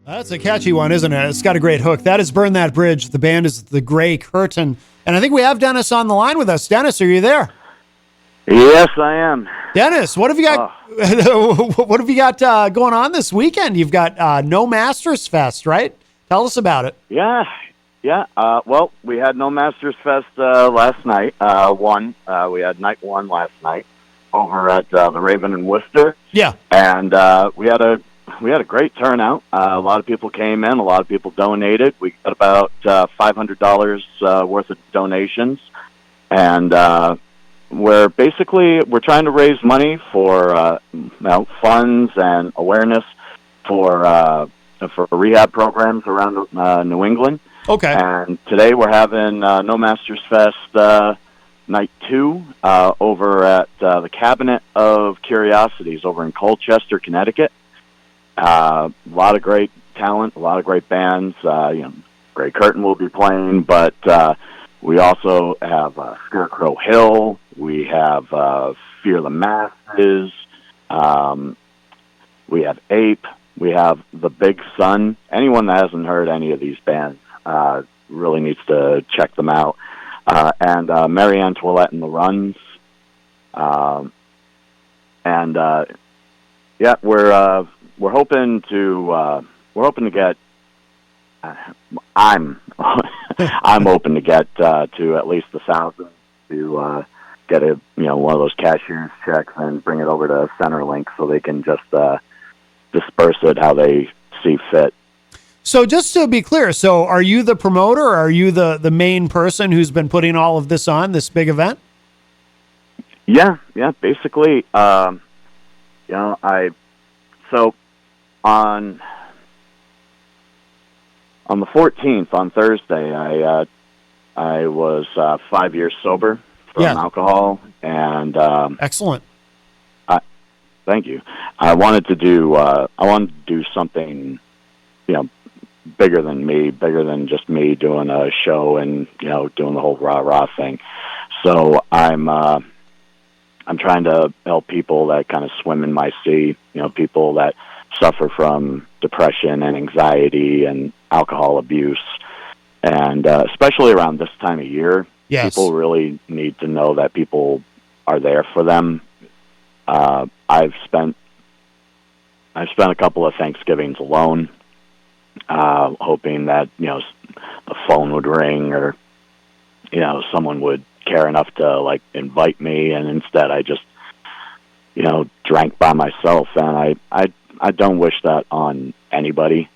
That's a catchy one, isn't it? It's got a great hook. That is Burn That Bridge. The band is the Gray Curtain. And I think we have Dennis on the line with us. Dennis, are you there? Yes, I am. Dennis, what have you got? What have you got going on this weekend? You've got No Masters Fest, right? Tell us about it. Yeah. Well, we had No Masters Fest last night. We had night one last night over at the Raven in Worcester. Yeah, and we had a great turnout. A lot of people came in. A lot of people donated. We got about $500 worth of donations, and we're trying to raise money for funds and awareness for rehab programs around New England. Okay. And today we're having No Masters Fest night 2 over at the Cabinet of Curiosities over in Colchester, Connecticut. A lot of great talent, a lot of great bands. Gray Curtain will be playing, but we also have Scarecrow Hill. We have Fear the Masses. We have Ape. We have The Big Sun. Anyone that hasn't heard any of these bands really needs to check them out. And Marianne Toilette and the Runs. We're hoping to get. I'm hoping to get to at least 1,000 to get one of those cashier's checks and bring it over to Centerlink so they can just disperse it how they see fit. So just to be clear, so are you the promoter, or are you the main person who's been putting all of this on, this big event? Yeah, basically, on the 14th, on Thursday, I was 5 years sober from alcohol, and excellent. Thank you. I wanted to do something, bigger than me, bigger than just me doing a show and doing the whole rah thing. So I'm trying to help people that kind of swim in my sea. People that suffer from depression and anxiety and alcohol abuse, and especially around this time of year, people really need to know that people are there for them. I've spent a couple of Thanksgivings alone, hoping that the phone would ring or someone would care enough to invite me, and instead I just drank by myself, and I don't wish that on anybody.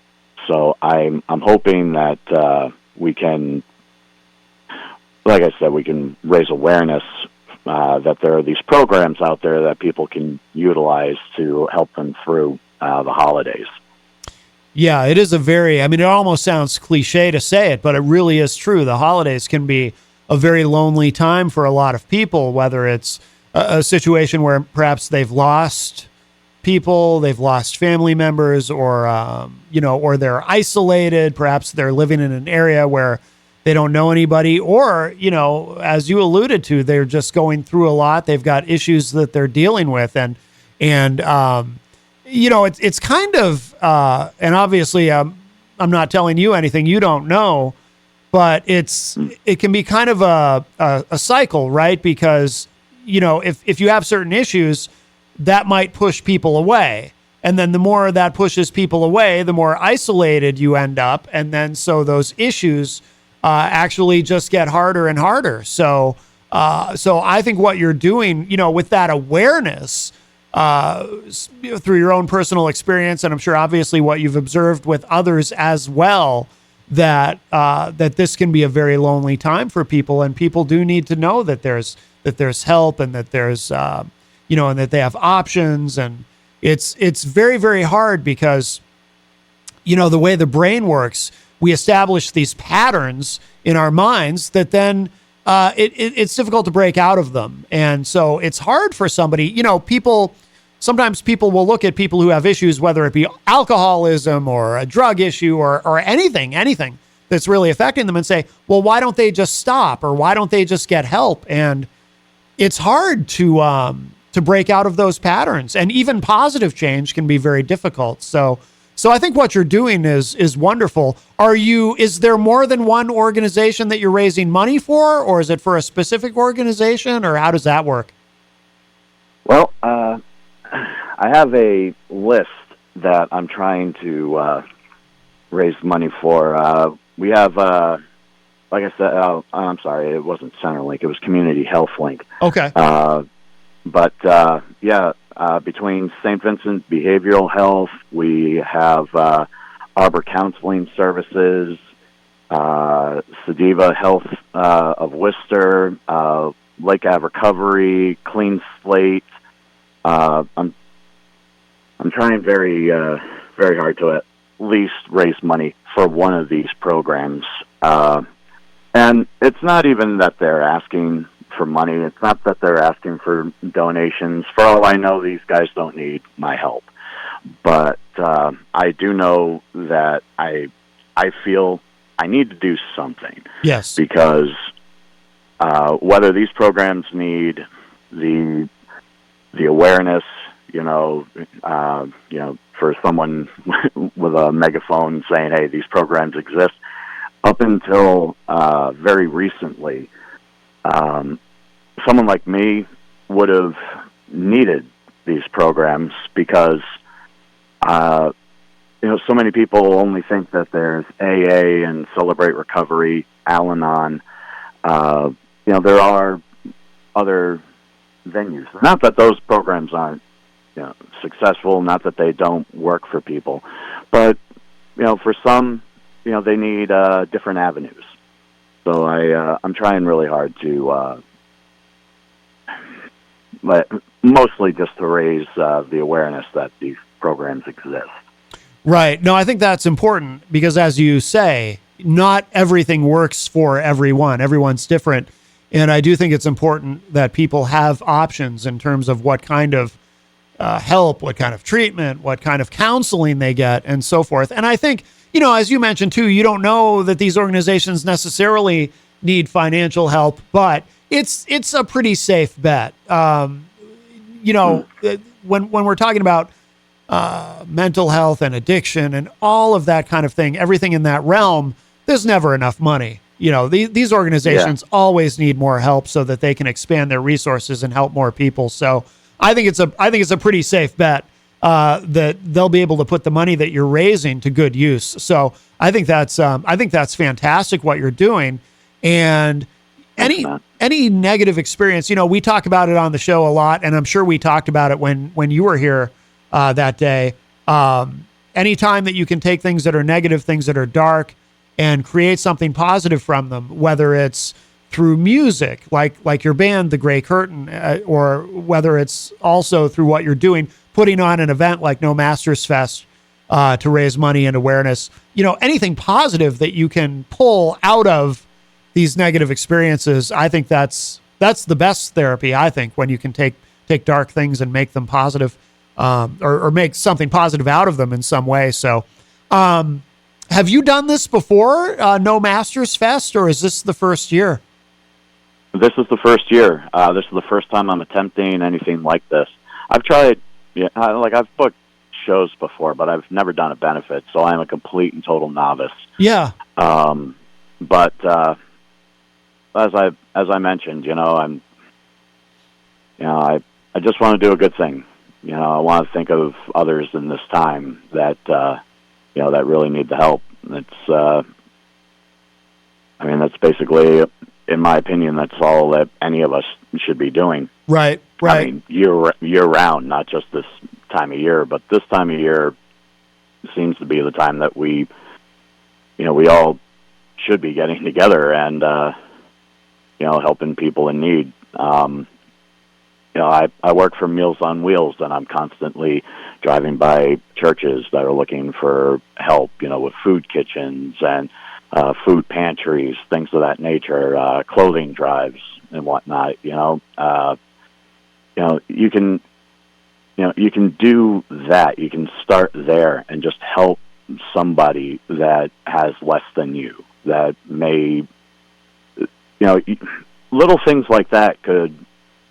So I'm hoping that we can, like I said, we can raise awareness that there are these programs out there that people can utilize to help them through the holidays. Yeah, it is it almost sounds cliche to say it, but it really is true. The holidays can be a very lonely time for a lot of people, whether it's a situation where perhaps they've lost people, they've lost family members, or or they're isolated. Perhaps they're living in an area where they don't know anybody, or as you alluded to, they're just going through a lot. They've got issues that they're dealing with, and it's kind of and obviously I'm not telling you anything you don't know, but it can be kind of a cycle, right? Because if you have certain issues, that might push people away. And then the more that pushes people away, the more isolated you end up. And then so those issues actually just get harder and harder. So I think what you're doing, with that awareness through your own personal experience, and I'm sure obviously what you've observed with others as well, that this can be a very lonely time for people, and people do need to know that there's help, and that there's and that they have options. And it's very, very hard because the way the brain works, we establish these patterns in our minds that then it's difficult to break out of them. And so it's hard for somebody, sometimes people will look at people who have issues, whether it be alcoholism or a drug issue or anything that's really affecting them, and say, well, why don't they just stop, or why don't they just get help? And it's hard to break out of those patterns, and even positive change can be very difficult. So So I think what you're doing is wonderful. Is there more than one organization that you're raising money for, or is it for a specific organization, or how does that work? Well, I have a list that I'm trying to raise money for. We have, like I said, I'm sorry, it wasn't Centerlink, it was Community Health Link. Okay. Between St. Vincent Behavioral Health, we have Arbor Counseling Services, Sediva Health of Worcester, Lake Ave Recovery, Clean Slate. I'm trying very hard to at least raise money for one of these programs. And it's not even that they're asking for money. It's not that they're asking for donations. For all I know, these guys don't need my help. But I do know that I feel I need to do something. Yes. Because whether these programs need the awareness, for someone with a megaphone saying, "Hey, these programs exist," up until very recently, someone like me would have needed these programs because, so many people only think that there's AA and Celebrate Recovery, Al-Anon. There are other venues. Not that those programs aren't, successful, not that they don't work for people, but, for some, they need different avenues. So I'm trying really hard to, mostly just to raise the awareness that these programs exist. Right. No, I think that's important because, as you say, not everything works for everyone. Everyone's different. And I do think it's important that people have options in terms of what kind of help, what kind of treatment, what kind of counseling they get, and so forth. And I think, as you mentioned too, you don't know that these organizations necessarily need financial help, but it's a pretty safe bet. When we're talking about mental health and addiction and all of that kind of thing, everything in that realm, there's never enough money. These organizations always need more help so that they can expand their resources and help more people. So I think it's a pretty safe bet that they'll be able to put the money that you're raising to good use. So I think that's fantastic what you're doing. And any negative experience, we talk about it on the show a lot, and I'm sure we talked about it when you were here that day. Anytime that you can take things that are negative, things that are dark, and create something positive from them, whether it's through music, like your band, The Gray Curtain, or whether it's also through what you're doing, putting on an event like No Masters Fest to raise money and awareness, anything positive that you can pull out of these negative experiences. I think that's the best therapy. I think when you can take dark things and make them positive, or make something positive out of them in some way. So, have you done this before, No Masters Fest, or is this the first year? This is the first year. This is the first time I'm attempting anything like this. I've tried, I've booked shows before, but I've never done a benefit, so I'm a complete and total novice. Yeah. But as I mentioned, I just want to do a good thing. I want to think of others in this time that that really need the help. That's basically, in my opinion, that's all that any of us should be doing. Right. I mean, year round, not just this time of year, but this time of year seems to be the time that we all should be getting together and, helping people in need. I work for Meals on Wheels, and I'm constantly driving by churches that are looking for help, with food kitchens and food pantries, things of that nature, clothing drives and whatnot. You can do that. You can start there and just help somebody that has less than you, that may, little things like that could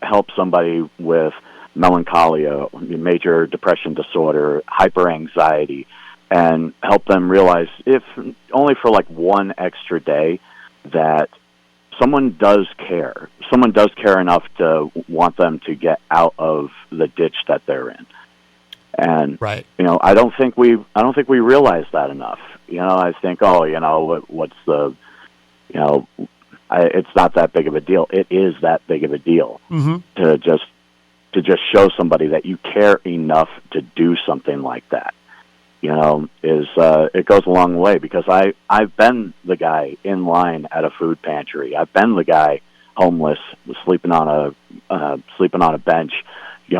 help somebody with melancholia, major depression disorder, hyperanxiety, and help them realize, if only for like one extra day, that someone does care. Someone does care enough to want them to get out of the ditch that they're in. And right. I don't think we realize that enough. I think, what's the, it's not that big of a deal. It is that big of a deal to just show somebody that you care enough to do something like that. It goes a long way, because I've been the guy in line at a food pantry. I've been the guy homeless, sleeping on a bench,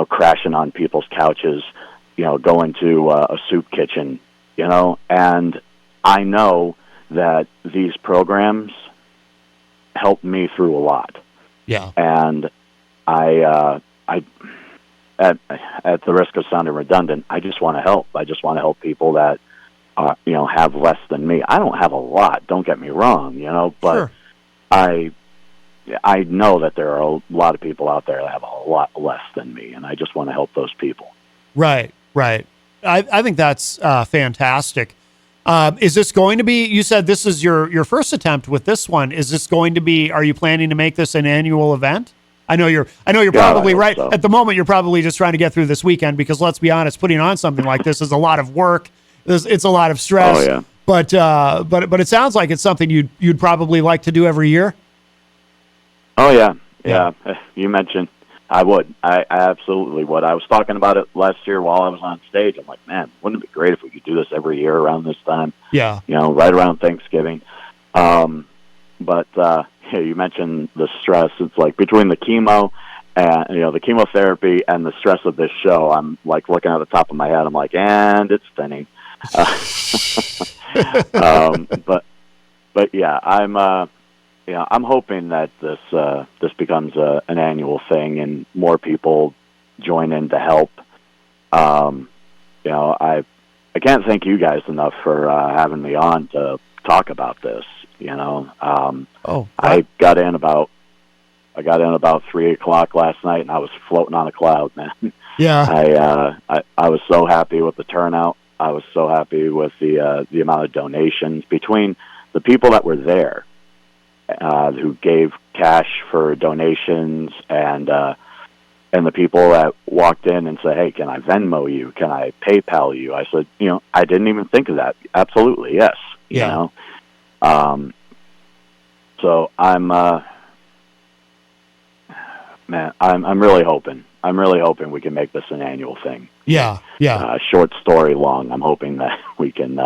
crashing on people's couches, going to a soup kitchen, and I know that these programs helped me through a lot. Yeah. And I at the risk of sounding redundant, I just want to help. I just want to help people that, have less than me. I don't have a lot, don't get me wrong, but sure. I know that there are a lot of people out there that have a lot less than me, and I just want to help those people. Right. I think that's fantastic. Is this going to be, you said this is your first attempt with this one. Is this going to be, are you planning to make this an annual event? I know you're probably right. So. At the moment, you're probably just trying to get through this weekend, because let's be honest, putting on something like this is a lot of work. It's a lot of stress. Oh, yeah. But it sounds like it's something you'd probably like to do every year. Oh, yeah. Yeah. You mentioned I would. I absolutely would. I was talking about it last year while I was on stage. I'm like, man, wouldn't it be great if we could do this every year around this time? Yeah. Right around Thanksgiving. But you mentioned the stress. It's like between the chemo and, the chemotherapy and the stress of this show, I'm like looking at the top of my head. I'm like, and it's thinning. But yeah, I'm hoping that this becomes an annual thing and more people join in to help. I can't thank you guys enough for having me on to talk about this. I got in about 3:00 last night, and I was floating on a cloud, man. Yeah. I was so happy with the turnout. I was so happy with the amount of donations between the people that were there, who gave cash for donations, and the people that walked in and said, "Hey, can I Venmo you? Can I PayPal you?" I said, I didn't even think of that. Absolutely, yes. Yeah. So I'm really hoping. I'm really hoping we can make this an annual thing. Yeah. Short story long. I'm hoping that we can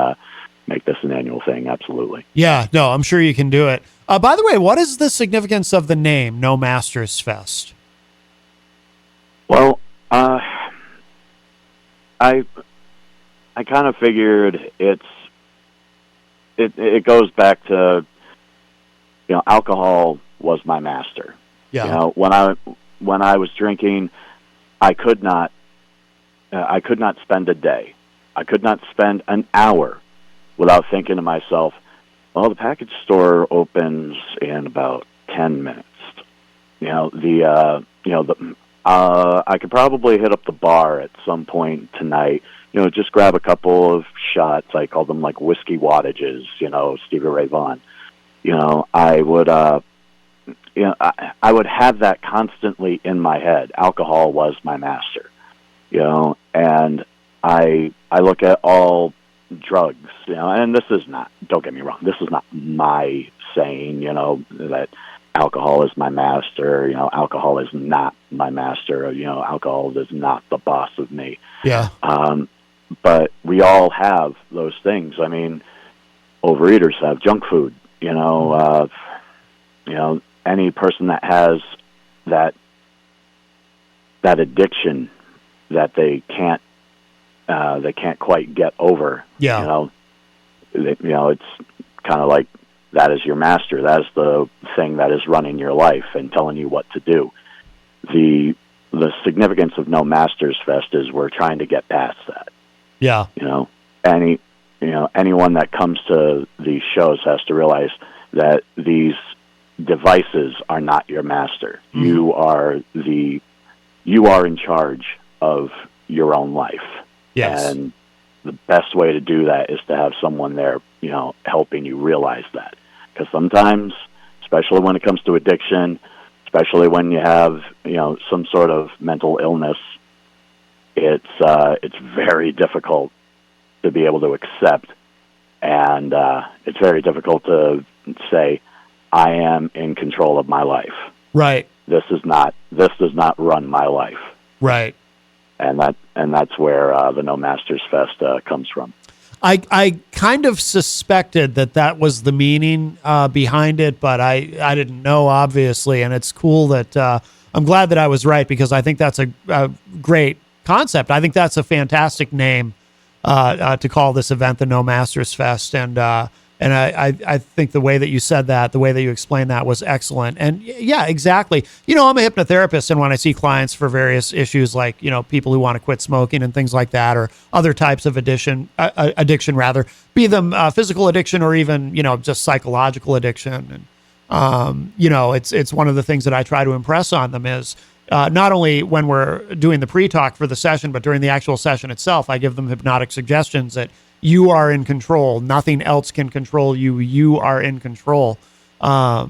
make this an annual thing. Absolutely. Yeah. No, I'm sure you can do it. By the way, what is the significance of the name No Masters Fest? Well, I kind of figured it goes back to, alcohol was my master. Yeah. When I was drinking, I could not spend a day. I could not spend an hour without thinking to myself, well, the package store opens in about 10 minutes. I could probably hit up the bar at some point tonight, just grab a couple of shots. I call them like whiskey wattages, Stevie Ray Vaughan. I would, I would have that constantly in my head. Alcohol was my master, and I look at all drugs, and this is not, don't get me wrong, this is not my saying, that alcohol is my master, alcohol is not my master, alcohol is not the boss of me. Yeah. But we all have those things. I mean, overeaters have junk food, any person that has that addiction that they can't quite get over. Yeah. It's kind of like, that is your master. That is the thing that is running your life and telling you what to do. The significance of No Masters Fest is we're trying to get past that. Yeah. Anyone that comes to these shows has to realize that these devices are not your master. Mm-hmm. You are in charge of your own life. Yes. And the best way to do that is to have someone there, helping you realize that. Because sometimes, especially when it comes to addiction, especially when you have, some sort of mental illness, it's very difficult to be able to accept, and it's very difficult to say, I am in control of my life. Right. This does not run my life. Right. And that's where the No Masters Fest comes from. I kind of suspected that was the meaning behind it, but I didn't know, obviously. And it's cool that I'm glad that I was right, because I think that's a great concept. I think that's a fantastic name to call this event the No Masters Fest. And I think the way that you said that, the way that you explained that was excellent. And yeah, exactly. I'm a hypnotherapist, and when I see clients for various issues like, people who want to quit smoking and things like that, or other types of addiction rather, be them physical addiction or even, just psychological addiction. And, it's one of the things that I try to impress on them is not only when we're doing the pre-talk for the session, but during the actual session itself, I give them hypnotic suggestions that you are in control. Nothing else can control you. You are in control. But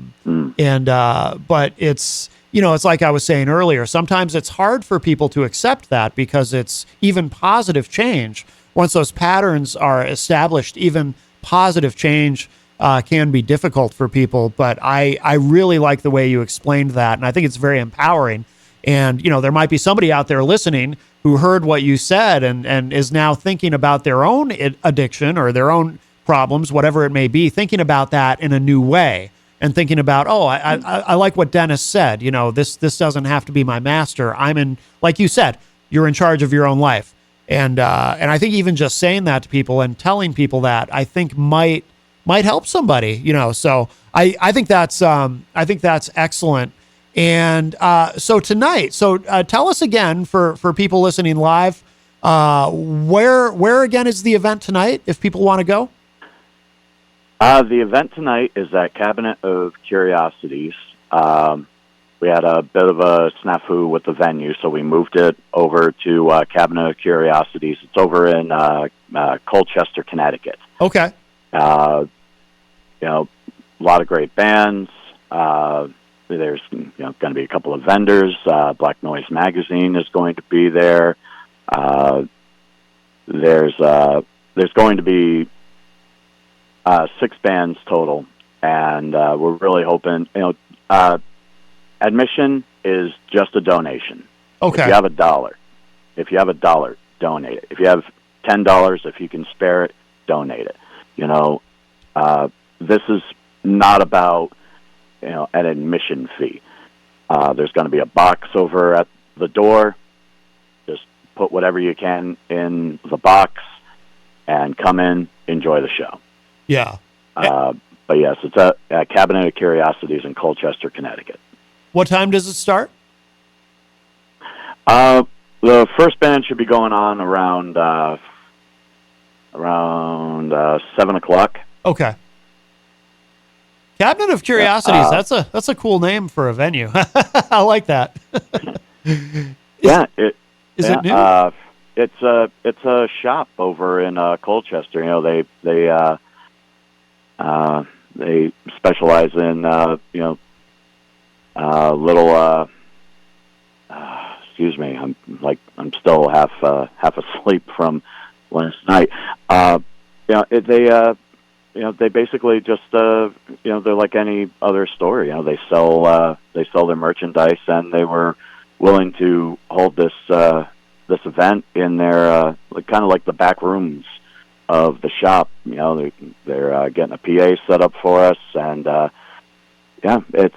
it's, it's like I was saying earlier, sometimes it's hard for people to accept that, because it's even positive change. Once those patterns are established, even positive change can be difficult for people. But I really like the way you explained that. And I think it's very empowering. And, there might be somebody out there listening who heard what you said and is now thinking about their own addiction or their own problems, whatever it may be, thinking about that in a new way, and thinking about, I like what Dennis said. This doesn't have to be my master. I'm in, like you said, you're in charge of your own life. And I think even just saying that to people and telling people that, I think might help somebody, so I think that's excellent. And so tonight, tell us again for people listening live, where again is the event tonight if people want to go? The event tonight is at Cabinet of Curiosities. We had a bit of a snafu with the venue, so we moved it over to Cabinet of Curiosities. It's over in Colchester, Connecticut. Okay. A lot of great bands. There's going to be a couple of vendors. Black Noise Magazine is going to be there. There's going to be 6 bands total, and we're really hoping. Admission is just a donation. Okay. If you have a dollar, donate it. If you have $10, if you can spare it, donate it. This is not about an admission fee. There's going to be a box over at the door. Just put whatever you can in the box and come in, enjoy the show. Yeah. But yes, it's at Cabinet of Curiosities in Colchester, Connecticut. What time does it start? The first band should be going on around 7 o'clock. Okay. Cabinet of Curiosities. That's a cool name for a venue. I like that. Is it new? It's a shop over in Colchester. They specialize in little. Excuse me. I'm still half asleep from last night. They basically just they're like any other store. They sell their merchandise, and they were willing to hold this event in their kind of like the back rooms of the shop. They're getting a PA set up for us, and it's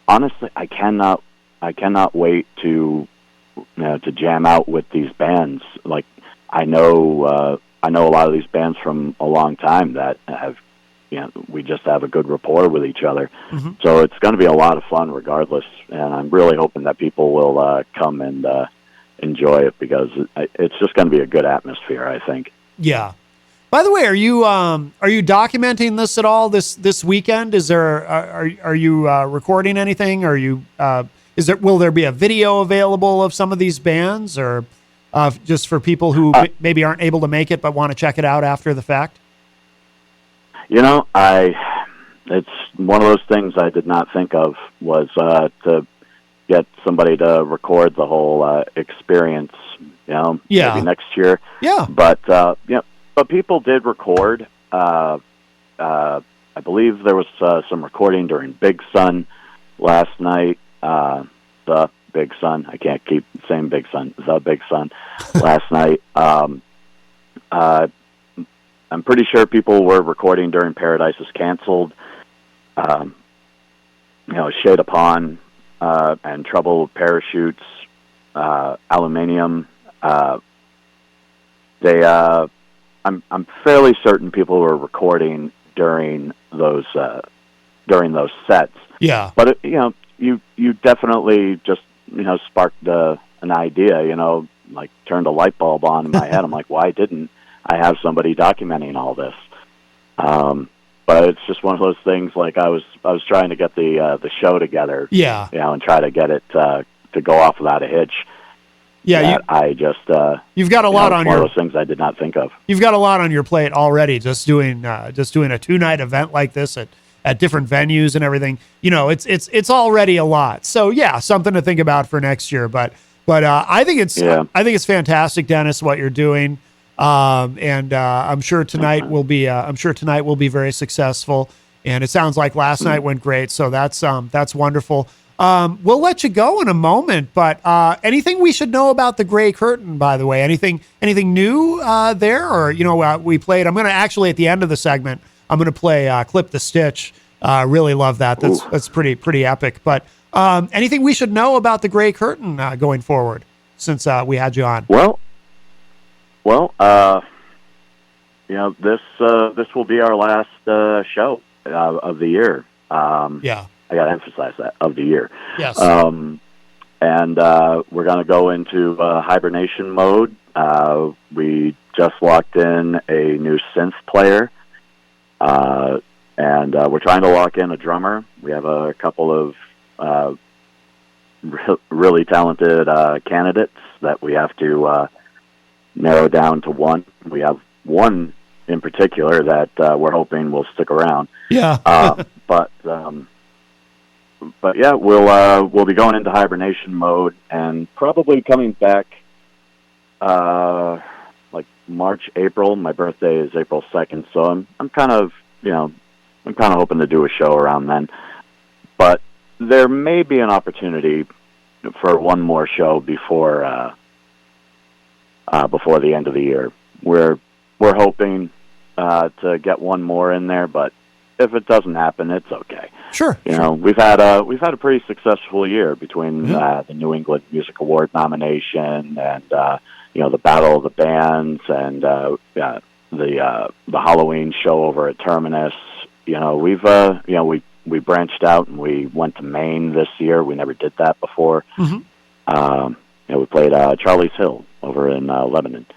honestly I cannot wait to jam out with these bands. Like I know a lot of these bands from a long time that have, we just have a good rapport with each other. Mm-hmm. So it's going to be a lot of fun regardless. And I'm really hoping that people will come and enjoy it, because it's just going to be a good atmosphere, I think. Yeah. By the way, are you documenting this at all this weekend? Is there, are you recording anything? Will there be a video available of some of these bands, or just for people who maybe aren't able to make it but want to check it out after the fact? It's one of those things I did not think of was to get somebody to record the whole experience, maybe next year. Yeah. But people did record. I believe there was some recording during Big Sun last night. The Big Sun. I can't keep saying Big Sun. The Big Sun last night. I'm pretty sure people were recording during Paradise is Canceled. Shade Upon and Trouble with Parachutes, Aluminium. I'm fairly certain people were recording during those sets. Yeah. But you definitely just sparked an idea. Like turned a light bulb on in my head. I'm like, why didn't I have somebody documenting all this? But it's just one of those things. Like I was trying to get the show together. Yeah. And try to get it to go off without a hitch. Yeah. You've got a lot on one of those things I did not think of. You've got a lot on your plate already. Just doing a 2-night event like this at different venues and everything. It's already a lot. So yeah, something to think about for next year. But I think it's fantastic, Dennis, what you're doing. And I'm sure tonight will be very successful. And it sounds like last night went great. So that's wonderful. We'll let you go in a moment, but anything we should know about the Gray Curtain, by the way? Anything new there? Or, we played, I'm going to actually, at the end of the segment, I'm going to play Clip the Stitch. Really love that. That's pretty epic. But anything we should know about the Gray Curtain going forward since we had you on? This will be our last show of the year. Yeah. I got to emphasize that, of the year. Yes. And we're going to go into hibernation mode. We just locked in a new synth player, and we're trying to lock in a drummer. We have a couple of really talented candidates that we have to narrow down to one. We have one in particular that we're hoping will stick around. Yeah. But yeah, we'll be going into hibernation mode and probably coming back like March, April. My birthday is April 2nd, so I'm kind of hoping to do a show around then. But there may be an opportunity for one more show before the end of the year. We're hoping to get one more in there, but if it doesn't happen, it's okay. Sure. We've had a pretty successful year between the New England Music Award nomination and the Battle of the Bands and the Halloween show over at Terminus. We branched out and we went to Maine this year. We never did that before. Mm-hmm. We played Charlie's Hill over in Lebanon.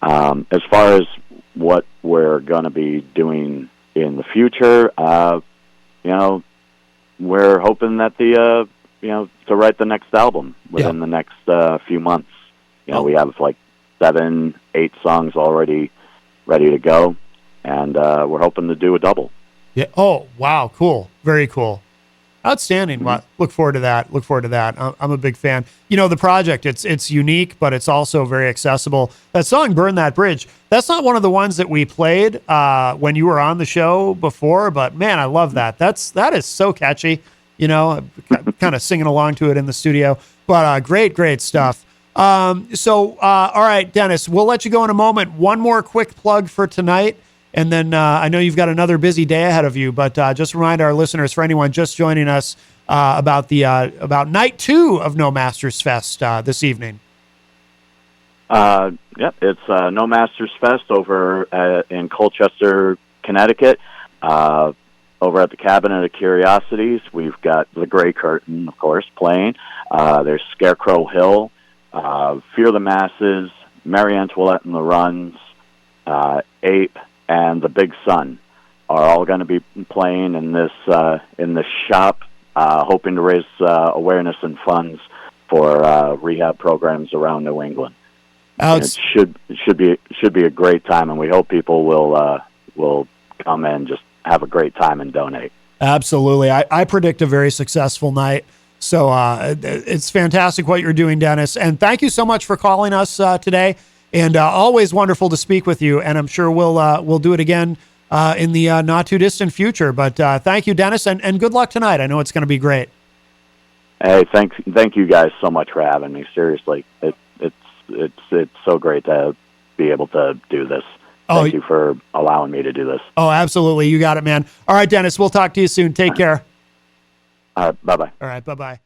As far as what we're going to be doing in the future, we're hoping that to write the next album within the next few months. We have like 7-8 songs already ready to go, and we're hoping to do a double. Yeah. Oh, wow. Cool. Very cool. Outstanding. Mm-hmm. Well, look forward to that. I'm a big fan. The project, it's unique, but it's also very accessible. That song, Burn That Bridge, that's not one of the ones that we played when you were on the show before, but man, I love that. That is so catchy, kind of singing along to it in the studio, but great stuff. All right, Dennis, we'll let you go in a moment. One more quick plug for tonight. And then I know you've got another busy day ahead of you, but just remind our listeners, for anyone just joining us, about night 2 of No Masters Fest this evening. It's No Masters Fest over in Colchester, Connecticut. Over at the Cabinet of Curiosities, we've got the Gray Curtain, of course, playing. There's Scarecrow Hill, Fear the Masses, Mary Antoinette and the Runs, Ape, and the Big Sun are all going to be playing in this shop, hoping to raise awareness and funds for rehab programs around New England. Outs- It should be a great time, and we hope people will come and just have a great time and donate. Absolutely. I predict a very successful night. So it's fantastic what you're doing, Dennis. And thank you so much for calling us today. And always wonderful to speak with you. And I'm sure we'll do it again in the not too distant future. But thank you, Dennis, and good luck tonight. I know it's going to be great. Hey, thank you guys so much for having me. Seriously, it's so great to be able to do this. Thank you for allowing me to do this. Oh, absolutely. You got it, man. All right, Dennis, we'll talk to you soon. Take care. Bye-bye. All right, bye-bye.